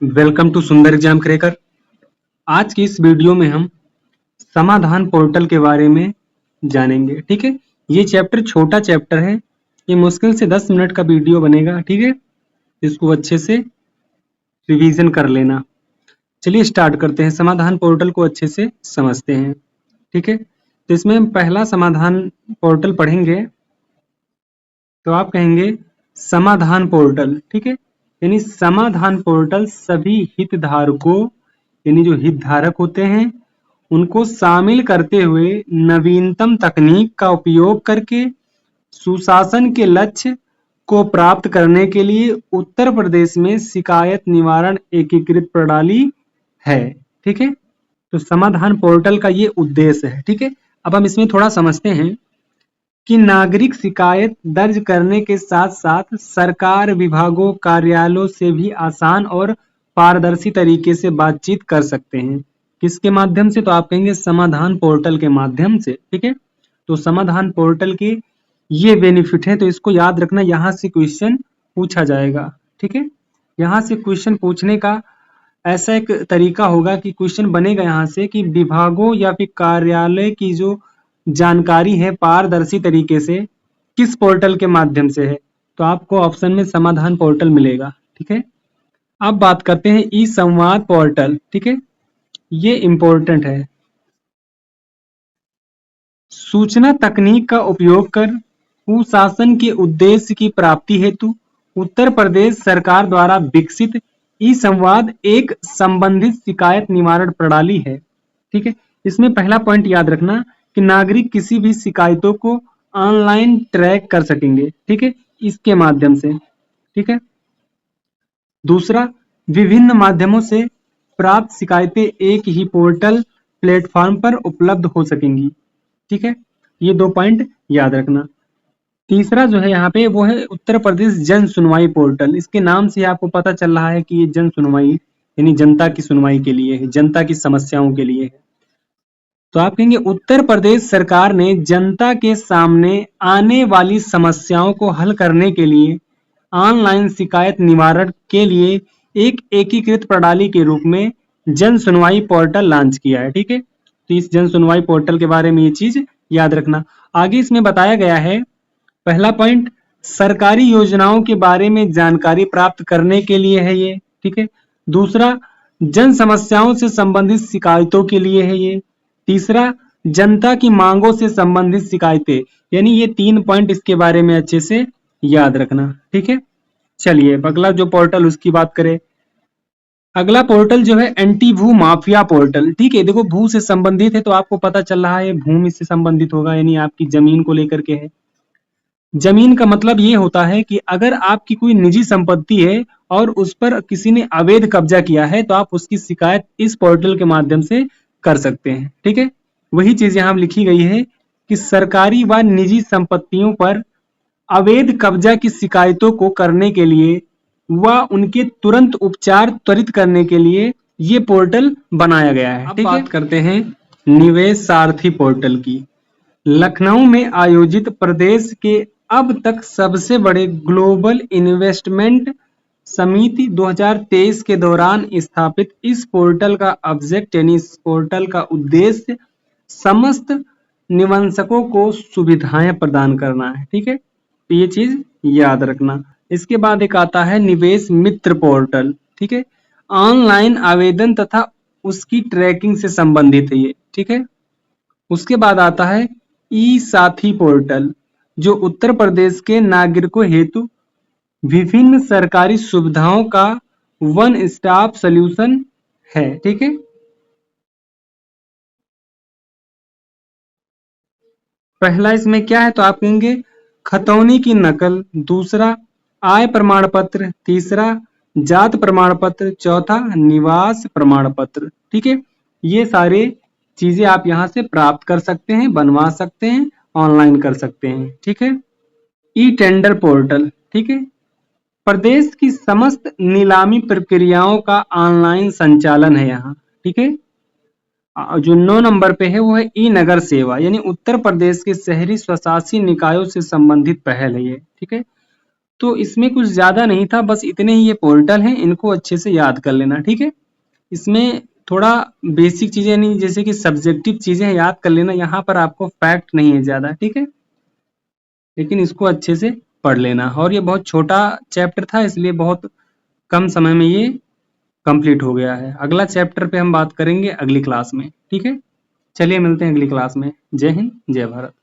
Welcome to सुंदर exam cracker. आज की इस वीडियो में हम समाधान पोर्टल के बारे में जानेंगे। ठीक है, ये चैप्टर छोटा चैप्टर है। ये मुश्किल से 10 मिनट का वीडियो बनेगा। ठीक है, इसको अच्छे से रिवीजन कर लेना। चलिए स्टार्ट करते हैं, समाधान पोर्टल को अच्छे से समझते हैं। ठीक है, तो इसमें हम पहला समाधान पोर्टल पढ़ेंगे तो आप कहेंगे समाधान पोर्टल। ठीक है, यानी समाधान पोर्टल सभी हितधारकों यानी जो हितधारक होते हैं उनको शामिल करते हुए नवीनतम तकनीक का उपयोग करके सुशासन के लक्ष्य को प्राप्त करने के लिए उत्तर प्रदेश में शिकायत निवारण एकीकृत प्रणाली है। ठीक है, तो समाधान पोर्टल का ये उद्देश्य है। ठीक है, अब हम इसमें थोड़ा समझते हैं कि नागरिक शिकायत दर्ज करने के साथ साथ सरकार विभागों कार्यालयों से भी आसान और पारदर्शी तरीके से बातचीत कर सकते हैं। किसके माध्यम से? तो आप कहेंगे समाधान पोर्टल के माध्यम से। ठीक है, तो समाधान पोर्टल के ये बेनिफिट है, तो इसको याद रखना। यहाँ से क्वेश्चन पूछा जाएगा। ठीक है, यहाँ से क्वेश्चन पूछने का ऐसा एक तरीका होगा कि क्वेश्चन बनेगा यहाँ से कि विभागों या फिर कार्यालय की जो जानकारी है पारदर्शी तरीके से किस पोर्टल के माध्यम से है, तो आपको ऑप्शन में समाधान पोर्टल मिलेगा। ठीक है, अब बात करते हैं ई संवाद पोर्टल। ठीक है, ये इंपॉर्टेंट है। सूचना तकनीक का उपयोग कर सुशासन के उद्देश्य की प्राप्ति हेतु उत्तर प्रदेश सरकार द्वारा विकसित ई संवाद एक संबंधित शिकायत निवारण प्रणाली है। ठीक है, इसमें पहला पॉइंट याद रखना कि नागरिक किसी भी शिकायतों को ऑनलाइन ट्रैक कर सकेंगे। ठीक है, इसके माध्यम से। ठीक है, दूसरा, विभिन्न माध्यमों से प्राप्त शिकायतें एक ही पोर्टल प्लेटफॉर्म पर उपलब्ध हो सकेंगी। ठीक है, ये 2 पॉइंट याद रखना। तीसरा जो है यहाँ पे वो है उत्तर प्रदेश जन सुनवाई पोर्टल। इसके नाम से आपको पता चल रहा है कि ये जन सुनवाई यानी जनता की सुनवाई के लिए है, जनता की समस्याओं के लिए है। तो आप कहेंगे उत्तर प्रदेश सरकार ने जनता के सामने आने वाली समस्याओं को हल करने के लिए ऑनलाइन शिकायत निवारण के लिए एक एकीकृत प्रणाली के रूप में जन सुनवाई पोर्टल लॉन्च किया है। ठीक है, तो इस जन सुनवाई पोर्टल के बारे में ये चीज याद रखना। आगे इसमें बताया गया है, पहला पॉइंट सरकारी योजनाओं के बारे में जानकारी प्राप्त करने के लिए है ये। ठीक है, दूसरा जन समस्याओं से संबंधित शिकायतों के लिए है ये। तीसरा जनता की मांगों से संबंधित शिकायतें, यानी ये 3 पॉइंट इसके बारे में अच्छे से याद रखना। ठीक है, चलिए अगला जो पोर्टल उसकी बात करें। अगला पोर्टल जो है एंटी भू माफिया पोर्टल। ठीक है, देखो भू से संबंधित है तो आपको पता चल रहा है भूमि से संबंधित होगा, यानी आपकी जमीन को लेकर के है। जमीन का मतलब ये होता है कि अगर आपकी कोई निजी संपत्ति है और उस पर किसी ने अवैध कब्जा किया है तो आप उसकी शिकायत इस पोर्टल के माध्यम से कर सकते हैं। ठीक है, वही चीज यहाँ लिखी गई है कि सरकारी व निजी संपत्तियों पर अवैध कब्जा की शिकायतों को करने के लिए व उनके तुरंत उपचार त्वरित करने के लिए ये पोर्टल बनाया गया है। अब बात करते हैं निवेश सारथी पोर्टल की। लखनऊ में आयोजित प्रदेश के अब तक सबसे बड़े ग्लोबल इन्वेस्टमेंट समिति 2023 के दौरान स्थापित इस पोर्टल का ऑब्जेक्ट यानी इस पोर्टल का उद्देश्य समस्त निवेशकों को सुविधाएं प्रदान करना है। ठीक है, तो ये चीज याद रखना। इसके बाद एक आता है निवेश मित्र पोर्टल। ठीक है, ऑनलाइन आवेदन तथा उसकी ट्रैकिंग से संबंधित है ये। ठीक है, उसके बाद आता है ई साथी पोर्टल, जो उत्तर प्रदेश के नागरिकों हेतु विभिन्न सरकारी सुविधाओं का वन स्टॉप सॉल्यूशन है। ठीक है, पहला इसमें क्या है तो आप कहेंगे खतौनी की नकल, दूसरा आय प्रमाण पत्र, तीसरा जात प्रमाण पत्र, चौथा निवास प्रमाण पत्र। ठीक है, ये सारे चीजें आप यहाँ से प्राप्त कर सकते हैं, बनवा सकते हैं, ऑनलाइन कर सकते हैं। ठीक है, ई टेंडर पोर्टल। ठीक है, प्रदेश की समस्त नीलामी प्रक्रियाओं का ऑनलाइन संचालन है यहाँ। ठीक है, जो 9 नंबर पे है वो है ई नगर सेवा, यानी उत्तर प्रदेश के शहरी स्वशासी निकायों से संबंधित पहल है ये। ठीक है, तो इसमें कुछ ज़्यादा नहीं था, बस इतने ही ये पोर्टल हैं, इनको अच्छे से याद कर लेना, ठीक है। इसमें थोड़ा बेसिक चीज़ें नहीं, जैसे कि सब्जेक्टिव चीज़ें याद कर लेना, यहाँ पर आपको फैक्ट नहीं है ज़्यादा, ठीक है, लेकिन इसको अच्छे से पढ़ लेना। और ये बहुत छोटा चैप्टर था, इसलिए बहुत कम समय में ये कंप्लीट हो गया है। अगला चैप्टर पे हम बात करेंगे अगली क्लास में, ठीक है। चलिए मिलते हैं अगली क्लास में। जय हिंद, जय भारत।